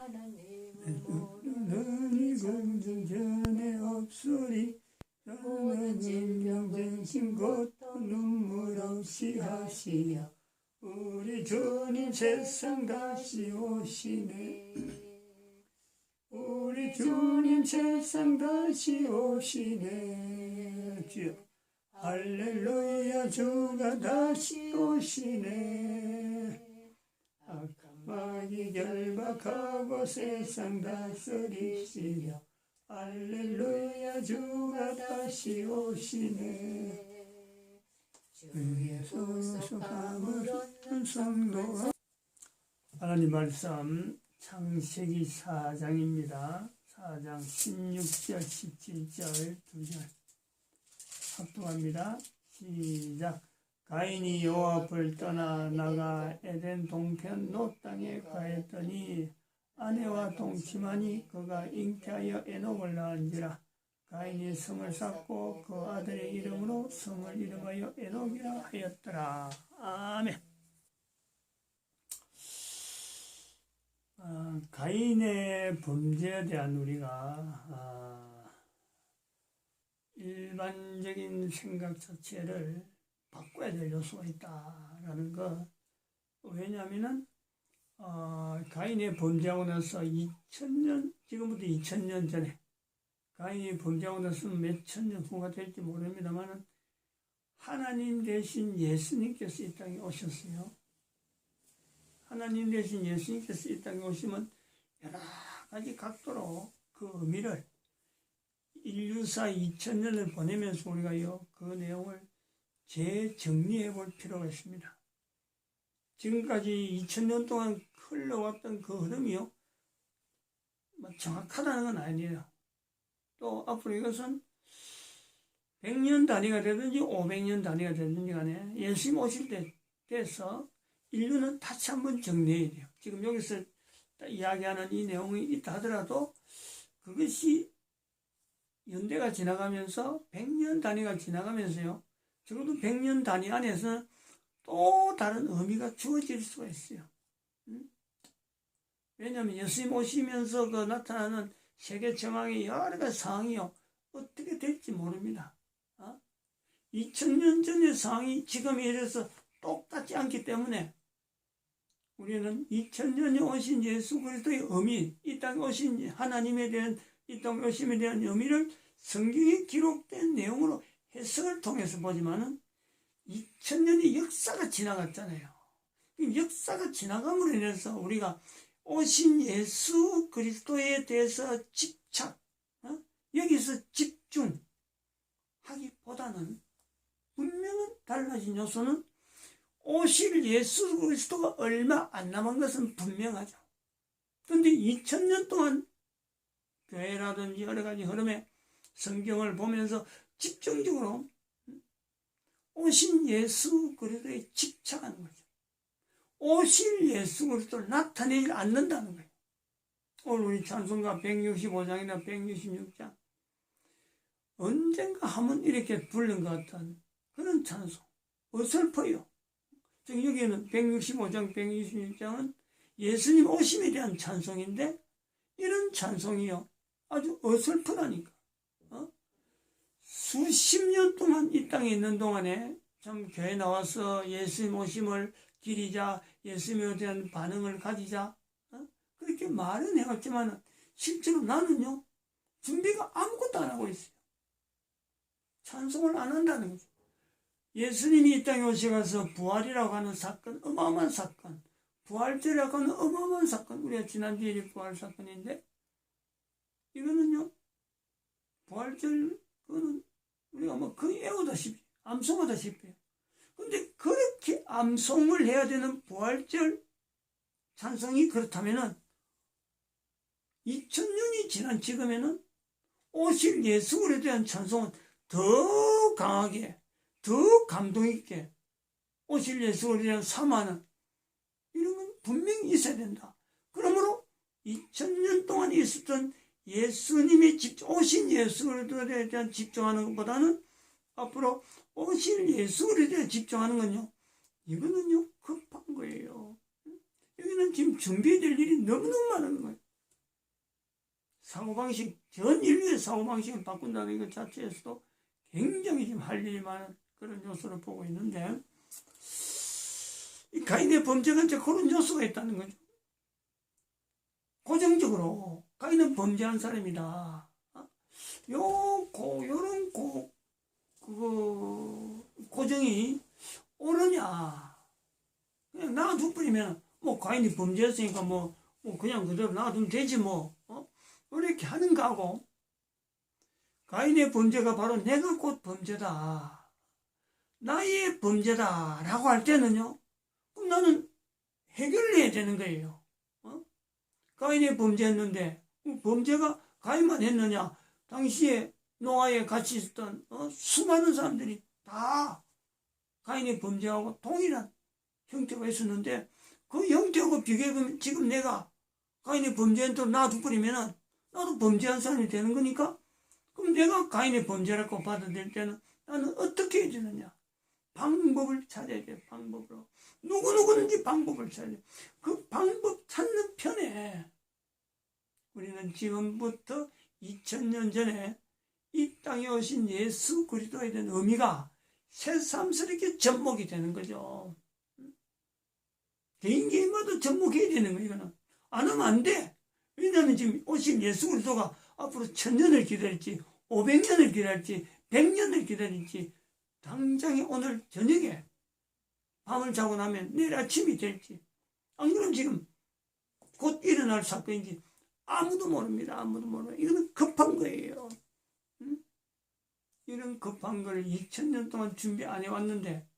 너니 공중전에 없으리 너는 질병정신 고통 눈물 없이 하시려 우리 주님 세상 다시 오시네 우리 주님 세상 다시 오시네 주여 할렐루야 주가 다시 오시네 악마귀 결박하고 세상 다스리시려 할렐루야 주가 다시 오시네 주의 소속함을 얻는 성도가 하나님 말씀 창세기 4장입니다. 4장 16절 17절 2절 합독합니다. 시작. 가인이 요압을 떠나 나가 에덴 동편 롯 땅에 가했더니 아내와 동침하니 그가 잉태하여 에녹을 낳은지라. 가인이 성을 쌓고 그 아들의 이름으로 성을 이름하여 에녹이라 하였더라. 아멘. 가인의 범죄에 대한 우리가 일반적인 생각 자체를 바꿔야 될 요소가 있다라는 거. 왜냐하면은 가인의 범죄하고 나서 2000년, 지금부터 2000년 전에 가인이 범죄하고 나서는 몇천 년 후가 될지 모릅니다만 하나님 대신 예수님께서 이 땅에 오셨어요. 하나님 대신 예수님께서 이 땅에 오시면 여러 가지 각도로 그 의미를 인류사 2000년을 보내면서 우리가요 그 내용을 재정리해 볼 필요가 있습니다. 지금까지 2000년 동안 흘러왔던 그 흐름이요 정확하다는 건 아니에요. 또 앞으로 이것은 100년 단위가 되든지 500년 단위가 되든지 간에 예수님 오실 때 돼서 인류는 다시 한번 정리해야 돼요. 지금 여기서 이야기하는 이 내용이 있다 하더라도 그것이 연대가 지나가면서 100년 단위가 지나가면서요 적어도 100년 단위 안에서는 또 다른 의미가 주어질 수가 있어요. 왜냐하면 예수님 오시면서 그 나타나는 세계 정황의 여러 가지 상황이요 어떻게 될지 모릅니다. 2000년 전의 상황이 지금에 이래서 똑같지 않기 때문에 우리는 2000년에 오신 예수 그리스도의 의미, 이 땅에 오신 하나님에 대한 이 땅에 오심에 대한 의미를 성경에 기록된 내용으로 해석을 통해서 보지만은 2000년의 역사가 지나갔잖아요. 역사가 지나감으로 인해서 우리가 오신 예수 그리스도에 대해서 집착, 여기서 집중하기보다는 분명한 달라진 요소는 오실 예수 그리스도가 얼마 안 남은 것은 분명하죠. 그런데 2000년 동안 교회라든지 여러 가지 흐름의 성경을 보면서 집중적으로 오신 예수 그리스도에 집착하는 거죠. 오실 예수 그리스도를 나타내지 않는다는 거예요. 오늘 우리 찬송가 165장이나 166장 언젠가 한번 이렇게 부른 것 같은 그런 찬송 어설퍼요. 여기에는 165장 166장은 예수님 오심에 대한 찬송인데 이런 찬송이요 아주 어설프다니까. 수십 년 동안 이 땅에 있는 동안에 참 교회 나와서 예수님 오심을 기리자, 예수님에 대한 반응을 가지자 그렇게 말은 해왔지만 실제로 나는요 준비가 아무것도 안 하고 있어요. 찬송을 안 한다는 거죠. 예수님이 이 땅에 오셔서 부활이라고 하는 사건, 어마어마한 사건, 부활절이라고 하는 어마어마한 사건, 우리가 지난주에 부활 사건인데 이거는요 부활절 그거는 우리가 뭐 거의 외우다시피 암송하다시피 근데 그렇게 암송을 해야 되는 부활절 찬송이 그렇다면은 2000년이 지난 지금에는 오실 예수 그리스도에 대한 찬송은 더 강하게 더 감동 있게 오실 예수 그리스도에 대한 사모하는 이런 건 분명히 있어야 된다. 그러므로 2000년 동안 있었던 예수님이 오신 예수 그리스도에 대한 집중하는 것보다는 앞으로 오실 예수 그리스도에 집중하는 건요 이거는요 급한 거예요. 여기는 지금 준비될 일이 너무너무 많은 거예요. 사고방식, 전 인류의 사고방식을 바꾼다는 것 자체에서도 굉장히 지금 할 일이 많은 그런 요소를 보고 있는데, 이 가인의 범죄가 이제 그런 요소가 있다는 거죠. 고정적으로 가인은 범죄한 사람이다. 요런 고정이 옳으냐. 그냥 놔둬버리면, 뭐, 가인이 범죄했으니까 뭐 그냥 그대로 놔두면 되지 뭐. 이렇게 하는 거하고, 가인의 범죄가 바로 내가 곧 범죄다. 나의 범죄다. 라고 할 때는요, 그럼 나는 해결을 해야 되는 거예요. 가인이 범죄했는데, 범죄가 가인만 했느냐? 당시에 노아에 같이 있었던 수많은 사람들이 다 가인이 범죄하고 동일한 형태가 있었는데, 그 형태하고 비교해보면 지금 내가 가인이 범죄한 대로 놔둬버리면은 나도 범죄한 사람이 되는 거니까, 그럼 내가 가인의 범죄라고 받아들일 때는 나는 어떻게 해야 되느냐? 방법을 찾아야 돼. 방법으로. 누구든지 방법을 찾아야 돼. 그 방법 찾는 편에 우리는 지금부터 2000년 전에 이 땅에 오신 예수 그리스도에 대한 의미가 새삼스럽게 접목이 되는 거죠. 개인마다 접목해야 되는 거예요. 이거는 안 하면 안 돼. 왜냐하면 지금 오신 예수 그리스도가 앞으로 1000년을 기다릴지 500년을 기다릴지 100년을 기다릴지, 당장에 오늘 저녁에 밤을 자고 나면 내일 아침이 될지, 안 그러면 지금 곧 일어날 사건인지 아무도 모릅니다. 아무도 모릅니다. 이거는 급한 거예요. 이런 급한 걸 2000년 동안 준비 안 해왔는데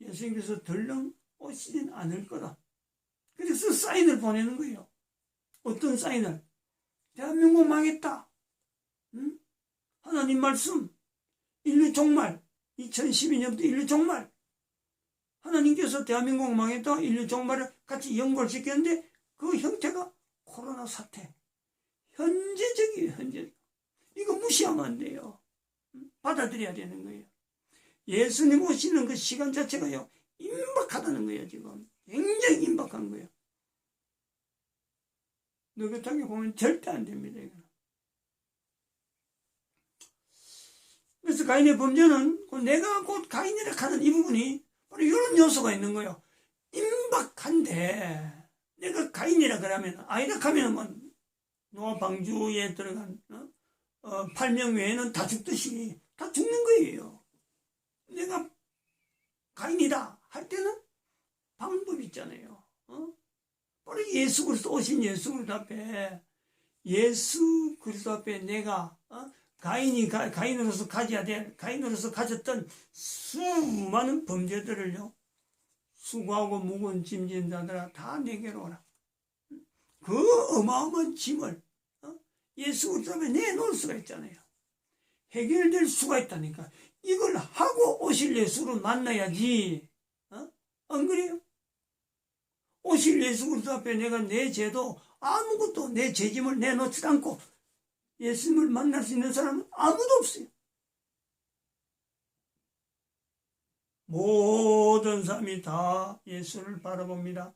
예수님께서 덜렁 오시진 않을 거다. 그래서 사인을 보내는 거예요. 어떤 사인을? 대한민국 망했다. 하나님 말씀, 인류 종말, 2012년부터 인류 종말. 하나님께서 대한민국 망했다, 인류 종말을 같이 연결시켰는데 그 형태가 코로나 사태. 현재적이에요, 현재. 이거 무시하면 안 돼요. 받아들여야 되는 거예요. 예수님 오시는 그 시간 자체가요, 임박하다는 거예요, 지금. 굉장히 임박한 거예요. 느긋하게 보면 절대 안 됩니다, 이거는. 그래서 가인의 범죄는 내가 곧 가인이라 하는 이 부분이 바로 이런 요소가 있는 거예요. 임박한데 내가 가인이라 그러면 아이라 하면 뭐 노아 방주에 들어간 8명 외에는 다 죽듯이 다 죽는 거예요. 내가 가인이다 할 때는 방법이 있잖아요. 바로 예수 그리스도 오신 예수 그리스도 앞에, 예수 그리스도 앞에 내가 가인으로서 가져야 될, 가인으로서 가졌던 수많은 범죄들을요, 수고하고 무거운 짐진 자들아 다 내게로 오라. 그 어마어마한 짐을 예수 그리스도 앞에 내놓을 수가 있잖아요. 해결될 수가 있다니까. 이걸 하고 오실 예수를 만나야지. 안 그래요? 오실 예수 그리스도 앞에 내가 내 죄도 아무것도 내 죄짐을 내놓지 않고 예수님을 만날 수 있는 사람은 아무도 없어요. 모든 사람이 다 예수를 바라봅니다.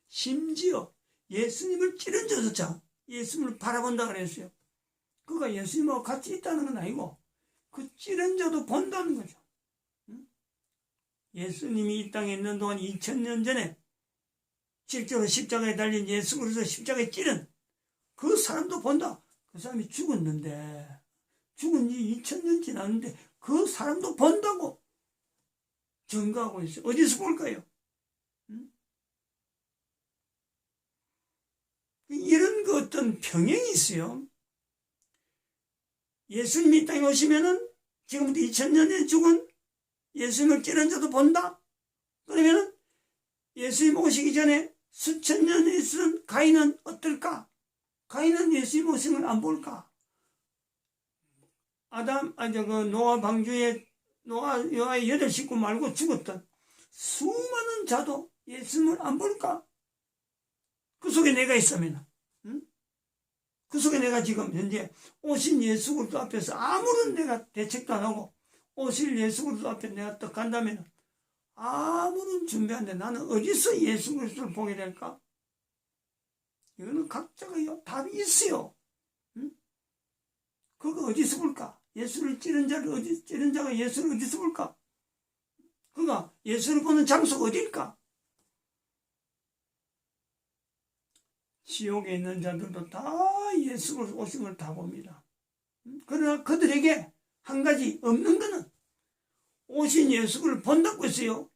심지어 예수님을 찌른 자조차 예수님을 바라본다 그랬어요. 그가 예수님하고 같이 있다는 건 아니고 그 찌른 자도 본다는 거죠. 예수님이 이 땅에 있는 동안 2000년 전에 실제로 십자가에 달린 예수 그리스도 십자가에 찌른 그 사람도 본다. 그 사람이 죽었는데, 죽은 지 2000년 지났는데 그 사람도 본다고 증거하고 있어요. 어디서 볼까요? 이런 그 어떤 평행이 있어요. 예수님이 이 땅에 오시면은 지금부터 2000년에 죽은 예수님을 찌른 자도 본다? 그러면은 예수님 오시기 전에 수천 년에 있은 가인은 어떨까? 가인은 예수님 오신 걸 안 볼까? 노아 방주에 노아의 8 식구 말고 죽었던 수많은 자도 예수님을 안 볼까? 그 속에 내가 있으면, 그 속에 내가 지금 현재 오신 예수 그리스도 앞에서 아무런 내가 대책도 안 하고 오실 예수 그리스도 앞에 내가 딱 간다면 아무런 준비 안 돼. 나는 어디서 예수 그리스도를 보게 될까? 이거는 각자가 답이 있어요. 응? 그거 어디서 볼까? 예수를 찌른 자가 예수를 어디서 볼까? 그가 예수를 보는 장소가 어디일까? 지옥에 있는 자들도 다 예수 오신 걸 다 봅니다. 그러나 그들에게 한 가지 없는 거는 오신 예수를 본다고 했어요.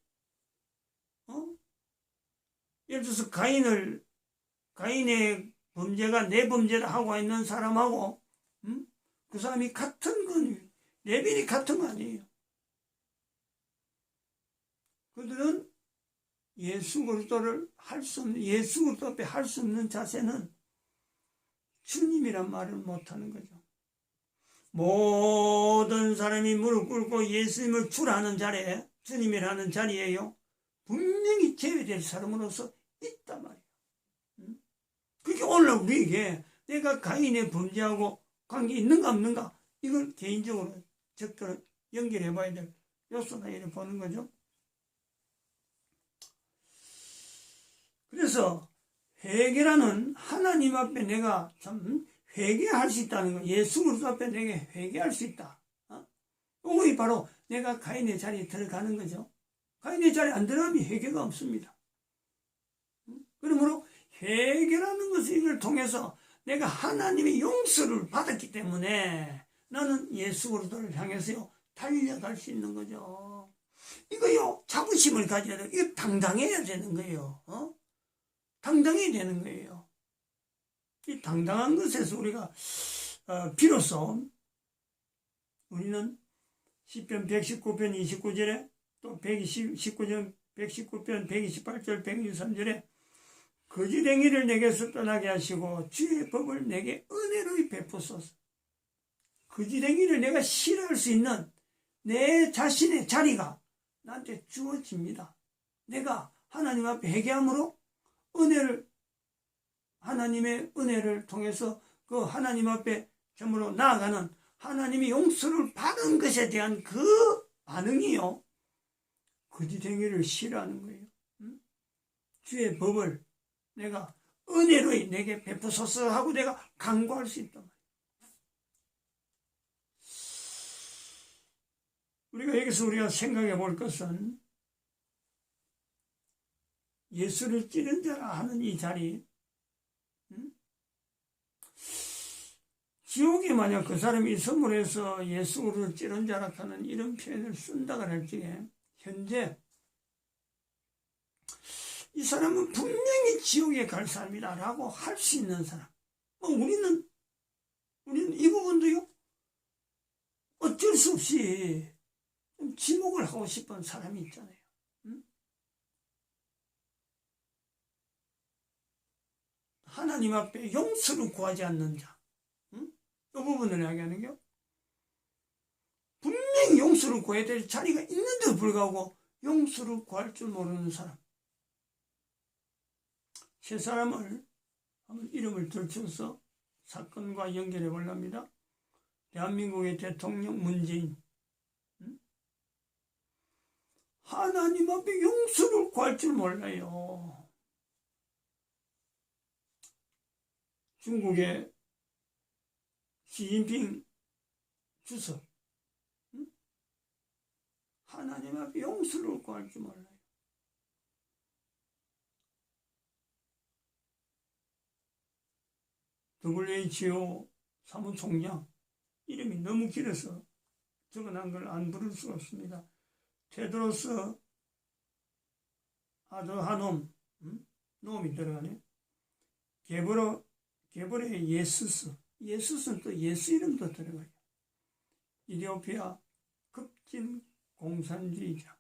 예를 들어서 가인의 범죄가 내 범죄를 하고 있는 사람하고 그 사람이 같은 건 레벨이 같은 거 아니에요. 그들은 예수 그리스도를 예수 그리스도 앞에 할 수 없는 자세는 주님이란 말을 못하는 거죠. 모든 사람이 무릎 꿇고 예수님을 주라는 자리에, 주님이라는 자리에요, 분명히 제외될 사람으로서 있단 말이에요. 그게 오늘 우리에게 내가 가인의 범죄하고 관계 있는가 없는가, 이걸 개인적으로 적절히 연결해 봐야 될 요소다, 이렇게 보는 거죠. 그래서 회개라는 하나님 앞에 내가 참 회개할 수 있다는 거, 예수 그리스도 앞에 내게 회개할 수 있다. 그게 바로 내가 가인의 자리에 들어가는 거죠. 가인의 자리에 안 들어가면 회개가 없습니다. 그러므로 회개라는 것을 이걸 통해서 내가 하나님의 용서를 받았기 때문에 나는 예수 그리스도를 향해서요 달려갈 수 있는 거죠. 이거요 자부심을 가져야 돼요. 이거 당당해야 되는 거예요. 당당해야 되는 거예요. 이 당당한 것에서 우리가 비로소 우리는 시편 119편 29절에 또 119편 128절 123절에 거짓 행위를 내게서 떠나게 하시고 주의 법을 내게 은혜로 베푸소서. 거짓 행위를 내가 싫어할 수 있는 내 자신의 자리가 나한테 주어집니다. 내가 하나님 앞에 회개함으로 하나님의 은혜를 통해서 그 하나님 앞에 점으로 나아가는 하나님의 용서를 받은 것에 대한 그 반응이요, 거짓 행위를 싫어하는 거예요. 주의 법을 내가 은혜로 내게 베푸소서 하고 내가 간구할 수 있단 말이에요. 우리가 생각해 볼 것은 예수를 찌른 자라 하는 이 자리, 지옥에 만약 그 사람이 이 선물에서 예수를 찌른 자라 하는 이런 표현을 쓴다고 할 적에 현재 이 사람은 분명히 지옥에 갈 사람이다라고 할 수 있는 사람. 우리는 이 부분도요 어쩔 수 없이 좀 지목을 하고 싶은 사람이 있잖아요. 하나님 앞에 용서를 구하지 않는 자, 이 부분을 이야기하는 게 분명히 용서를 구해야 될 자리가 있는데도 불구하고 용서를 구할 줄 모르는 사람. 세 사람을 한번 이름을 들춰서 사건과 연결해 보렵니다. 대한민국의 대통령 문재인, 하나님 앞에 용서를 구할 줄 몰라요. 중국의 시진핑 주석, 하나님 앞에 용서를 구할 줄 몰라요. WHO 사무총장, 이름이 너무 길어서 적어놓은 걸 안 부를 수가 없습니다. 테드로스 아드하놈, 놈이 들어가네. 게브레 예수스는 또 예수 이름도 들어가요. 이디오피아 급진 공산주의자.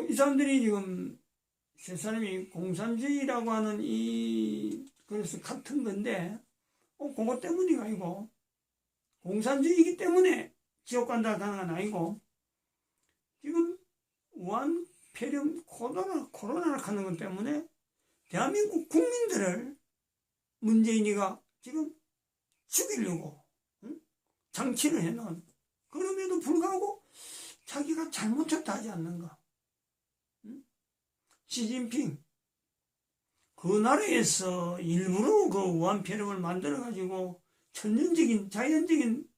이 사람들이 지금 세 사람이 공산주의라고 하는 그래서 같은 건데, 그거 때문이 아니고, 공산주의이기 때문에 지옥 간다 하는 건 아니고, 지금 우한 폐렴 코로나를 하는 것 때문에 대한민국 국민들을 문재인이가 지금 죽이려고 장치를 해놓은, 그럼에도 불구하고 자기가 잘못했다 하지 않는가. 시진핑 그 나라에서 일부러 그 우한폐렴을 만들어가지고 천연적인, 자연적인,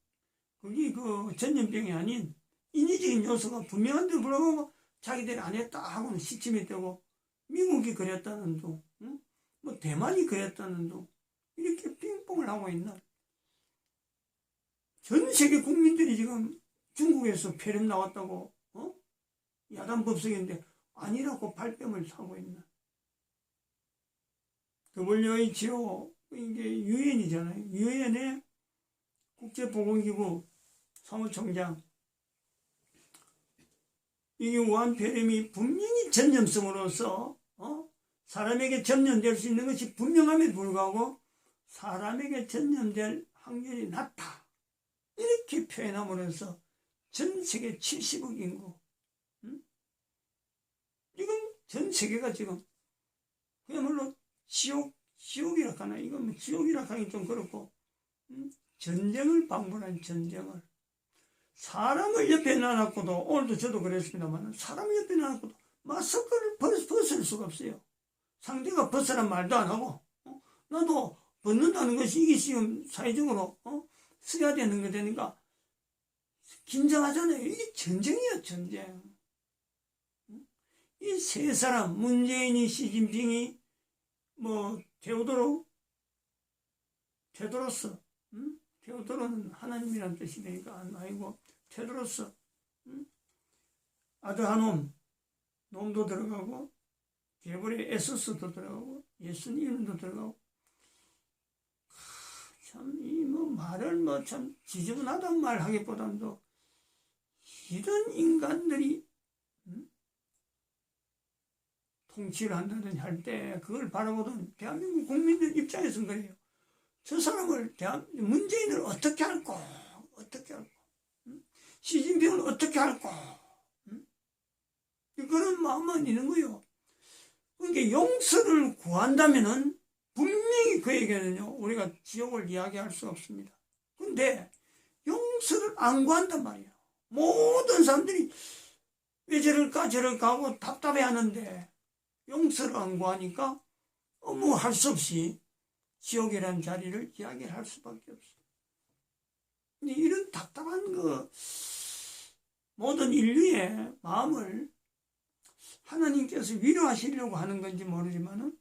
그게 그 전염병이 아닌 인위적인 요소가 분명한데 불구하고 자기들이 안 했다 하고는 시침이 되고, 미국이 그랬다는 둥, 응? 뭐 대만이 그랬다는 둥, 이렇게 핑퐁을 하고 있나. 전 세계 국민들이 지금 중국에서 폐렴 나왔다고, 야단 법석인데 아니라고 발뺌을 하고 있나. WHO, 이게 유엔이잖아요. 유엔의 국제보건기구 사무총장. 이게 우한폐렴이 분명히 전염성으로서, 사람에게 전염될 수 있는 것이 분명함에 불구하고 사람에게 전염될 확률이 낮다. 이렇게 표현함으로써 전 세계 70억 인구, 지금 전 세계가 지금 그야말로 지옥이라 하나, 이건 뭐 지옥이라 하기 좀 그렇고, 전쟁을 방불한 전쟁을. 사람을 옆에 놔놓고도, 오늘도 저도 그랬습니다만, 사람을 옆에 놔놓고도 마스크를 벗을 수가 없어요. 상대가 벗으란 말도 안 하고, 나도 벗는다는 것이 이게 지금 사회적으로, 써야 되는 거 되니까, 긴장하잖아요. 이게 전쟁이야, 전쟁. 이 세 사람, 문재인이, 시진핑이, 뭐, 테드로스, 테오도로는 하나님이란 뜻이 되니까 아니고, 테드로스, 아드하놈, 놈도 들어가고, 게브리엘 에수스도 들어가고, 예수님도 들어가고, 참, 이 뭐 말을 뭐 참 지저분하단 말 하기보다도, 이런 인간들이, 통치를 한다든지 할 때 그걸 바라보던 대한민국 국민들 입장에서는 그래요. 저 사람을 문재인을 어떻게 할까? 어떻게 할까? 시진핑을 어떻게 할까? 그런 마음만 있는 거예요. 그러니까 용서를 구한다면은 분명히 그에게는요, 우리가 지옥을 이야기할 수 없습니다. 근데 용서를 안 구한단 말이에요. 모든 사람들이 왜 저럴까 하고 답답해 하는데, 용서를 안 구하니까 뭐 할 수 없이 지옥이라는 자리를 이야기를 할 수밖에 없어요. 근데 이런 답답한 모든 인류의 마음을 하나님께서 위로하시려고 하는 건지 모르지만은,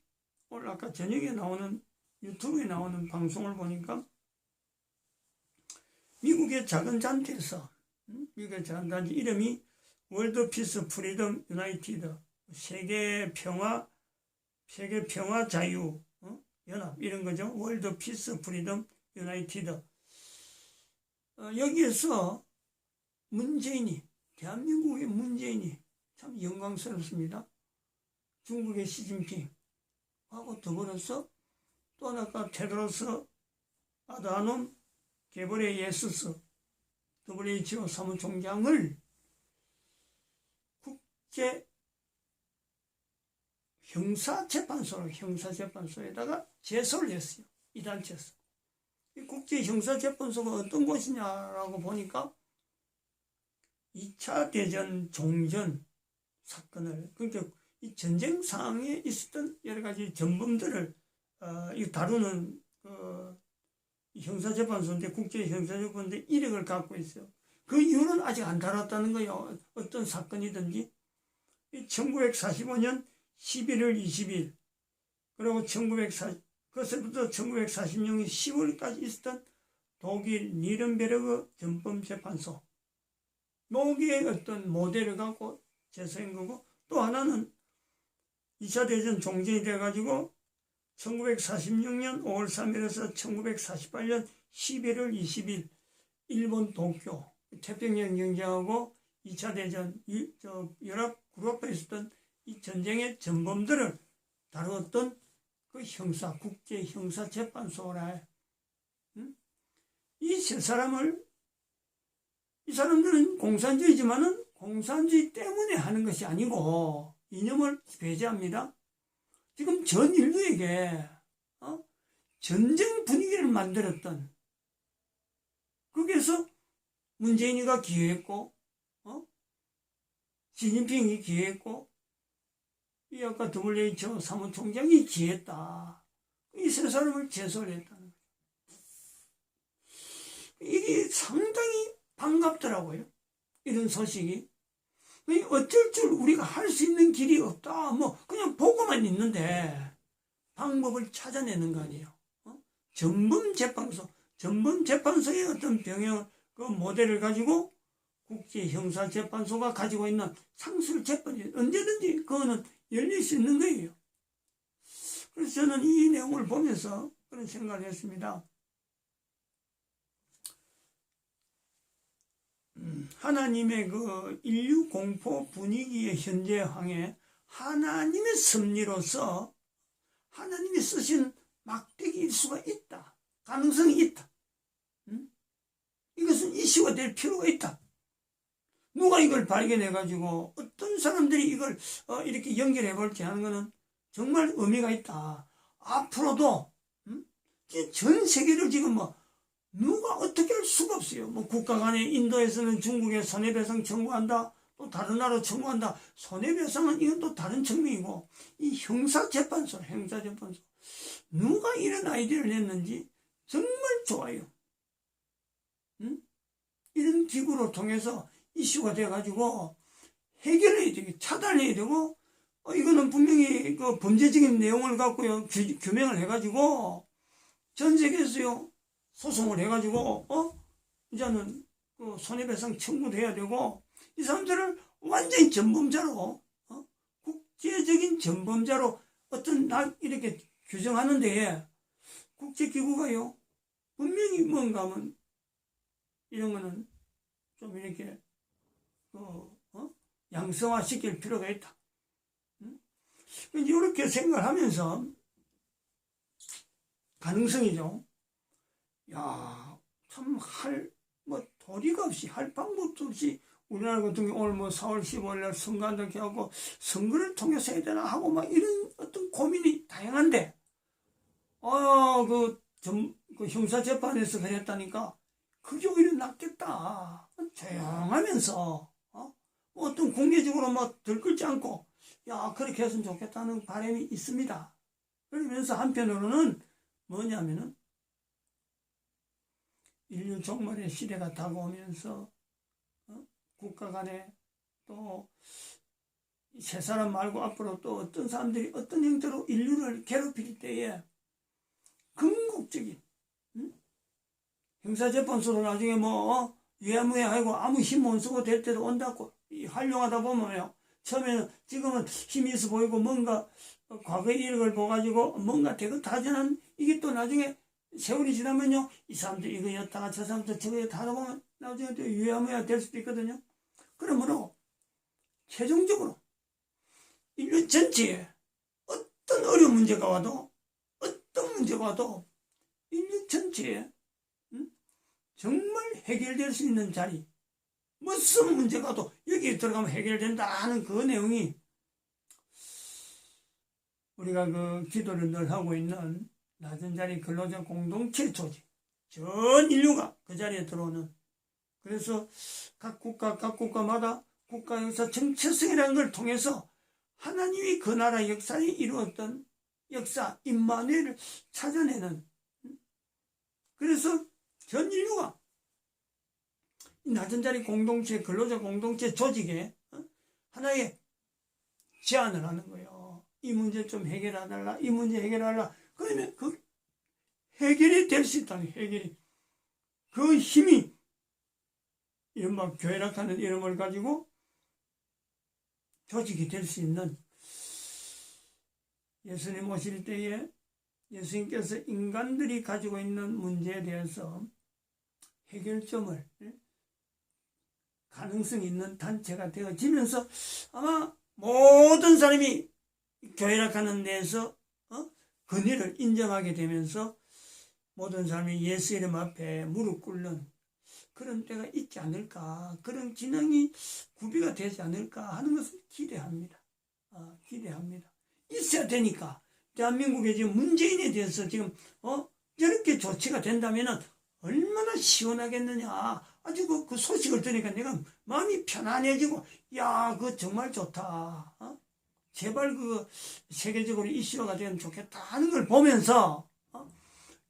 오늘 아까 저녁에 나오는, 유튜브에 나오는 방송을 보니까 미국의 작은 잔치에서, 미국의 작은 잔치 이름이 월드 피스 프리덤 유나이티드, 세계 평화 자유, 연합, 이런 거죠. 월드 피스 프리덤 유나이티드. 여기에서 대한민국의 문재인이 참 영광스럽습니다. 중국의 시진핑하고 더불어서 또 하나가 테드로스 아드하놈 게브리예수스 WHO 사무총장을 국제 형사재판소에다가 제소를 했어요. 이 단체에서. 이 국제형사재판소가 어떤 곳이냐라고 보니까 2차 대전 종전 사건을, 그러니까 이 전쟁 상황에 있었던 여러 가지 전범들을 다루는 형사재판소인데, 국제형사재판소인데 이력을 갖고 있어요. 그 이유는 아직 안 다뤘다는 거예요. 어떤 사건이든지. 1945년 11월 20일, 그리고 그것부터 1946년 10월까지 있었던 독일 니른베르크 전범재판소, 여기에 어떤 모델을 갖고 제소한 거고, 또 하나는 2차 대전 종전이 돼가지고 1946년 5월 3일에서 1948년 11월 20일 일본 도쿄 태평양 경쟁하고 2차 대전 유럽에 있었던 이 전쟁의 전범들을 다루었던 그 국제 형사재판소라. 이 세 사람을, 이 사람들은 공산주의지만은 공산주의 때문에 하는 것이 아니고 이념을 배제합니다. 지금 전 인류에게 전쟁 분위기를 만들었던, 거기에서 문재인이가 기여했고, 시진핑이 기여했고, 이 아까 WHO 사무총장이 지했다. 이 세 사람을 제소를 했다는 거예요. 이게 상당히 반갑더라고요. 이런 소식이. 어쩔 줄 우리가 할 수 있는 길이 없다. 뭐 그냥 보고만 있는데 방법을 찾아내는 거 아니에요. 전범재판소의 어떤 병영 그 모델을 가지고 국제형사재판소가 가지고 있는 상술 재판이 언제든지 그거는 열릴 수 있는 거예요. 그래서 저는 이 내용을 보면서 그런 생각을 했습니다. 하나님의 그 인류 공포 분위기의 현재 상황에 하나님의 섭리로서 하나님이 쓰신 막대기일 수가 있다. 가능성이 있다. 이것은 이슈가 될 필요가 있다. 누가 이걸 발견해가지고 어떤 사람들이 이걸 이렇게 연결해 볼지 하는 것은 정말 의미가 있다. 앞으로도 전 세계를 지금 뭐 누가 어떻게 할 수가 없어요. 뭐 국가 간에 인도에서는 중국에 손해배상 청구한다. 또 다른 나라 청구한다. 손해배상은 이건 또 다른 측면이고 이 형사재판소 누가 이런 아이디어를 냈는지 정말 좋아요. 이런 기구를 통해서 이슈가 돼가지고 해결해야 되고 차단해야 되고 이거는 분명히 그 범죄적인 내용을 갖고요 규명을 해가지고 전 세계에서요 소송을 해가지고 이제는 그 손해배상 청구도 해야 되고 이 사람들을 완전히 전범자로 국제적인 전범자로 어떤 날 이렇게 규정하는데 국제기구가요 분명히 뭔가 하면 이런 거는 좀 이렇게 양성화 시킬 필요가 있다. 이렇게 생각을 하면서 가능성이죠. 야, 참 뭐 도리가 없이 할 방법도 없이 우리나라 같은 경우 오늘 뭐 4월 15일 날 선거한다 이렇게 하고 선거를 통해서 해야 되나 하고 막 이런 어떤 고민이 다양한데 그 형사재판에서 그랬다니까 그게 오히려 낫겠다. 조용하면서 어떤 공개적으로 막 들끓지 않고 야 그렇게 했으면 좋겠다는 바람이 있습니다. 그러면서 한편으로는 뭐냐면은 인류 종말의 시대가 다가오면서 국가 간에 또 세 사람 말고 앞으로 또 어떤 사람들이 어떤 형태로 인류를 괴롭힐 때에 궁극적인 형사재판소로 나중에 뭐 유야무야하고 아무 힘 못 쓰고 될 때도 온다고 활용하다 보면요 처음에는 지금은 힘이 있어 보이고 뭔가 과거의 이력을 봐가지고 뭔가 대긋하지는 이게 또 나중에 세월이 지나면요 이 사람도 이거였다가 저 사람도 저거였다 하다 보면 나중에 또 유야무야 될 수도 있거든요. 그러므로 최종적으로 인류 전체에 어떤 어려운 문제가 와도 어떤 문제가 와도 인류 전체에 정말 해결될 수 있는 자리 무슨 문제가 와도 여기에 들어가면 해결된다 하는 그 내용이 우리가 그 기도를 늘 하고 있는 낮은 자리 근로자 공동체 조직 전 인류가 그 자리에 들어오는 그래서 각 국가마다 국가 역사 정체성이라는 걸 통해서 하나님이 그 나라 역사에 이루었던 역사 임마누엘을 찾아내는 그래서 전 인류가 낮은 자리 공동체 근로자 공동체 조직에 하나의 제안을 하는 거예요. 이 문제 좀 해결해달라 이 문제 해결하라 그러면 그 해결이 될 수 있다는 해결이 그 힘이 이른바 교회락하는 이름을 가지고 조직이 될 수 있는 예수님 오실 때에 예수님께서 인간들이 가지고 있는 문제에 대해서 해결점을 가능성 있는 단체가 되어지면서 아마 모든 사람이 교회락하는 데에서 권위를 인정하게 되면서 모든 사람이 예수 이름 앞에 무릎 꿇는 그런 때가 있지 않을까 그런 기능이 구비가 되지 않을까 하는 것을 기대합니다. 기대합니다. 있어야 되니까 대한민국의 지금 문재인에 대해서 지금 이렇게 조치가 된다면 얼마나 시원하겠느냐. 아주 그 소식을 들으니까 내가 마음이 편안해지고 야 그거 정말 좋다. 제발 그 세계적으로 이슈가 되면 좋겠다 하는 걸 보면서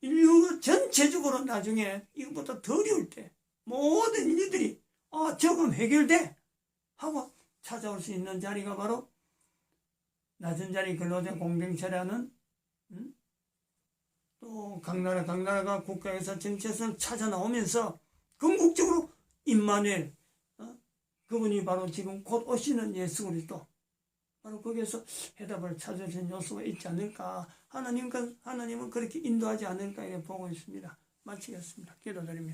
인류가 전체적으로 나중에 이것보다 더 어려울 때 모든 인류들이 저건 해결돼 하고 찾아올 수 있는 자리가 바로 낮은 자리 근로자 공동체라는 또 각 나라가 국가에서 정체성을 찾아 나오면서 궁극적으로 임마누엘 그분이 바로 지금 곧 오시는 예수 그리스도 바로 거기에서 해답을 찾아주는 요소가 있지 않을까 하나님은 그렇게 인도하지 않을까 보고 있습니다. 마치겠습니다. 기도드립니다.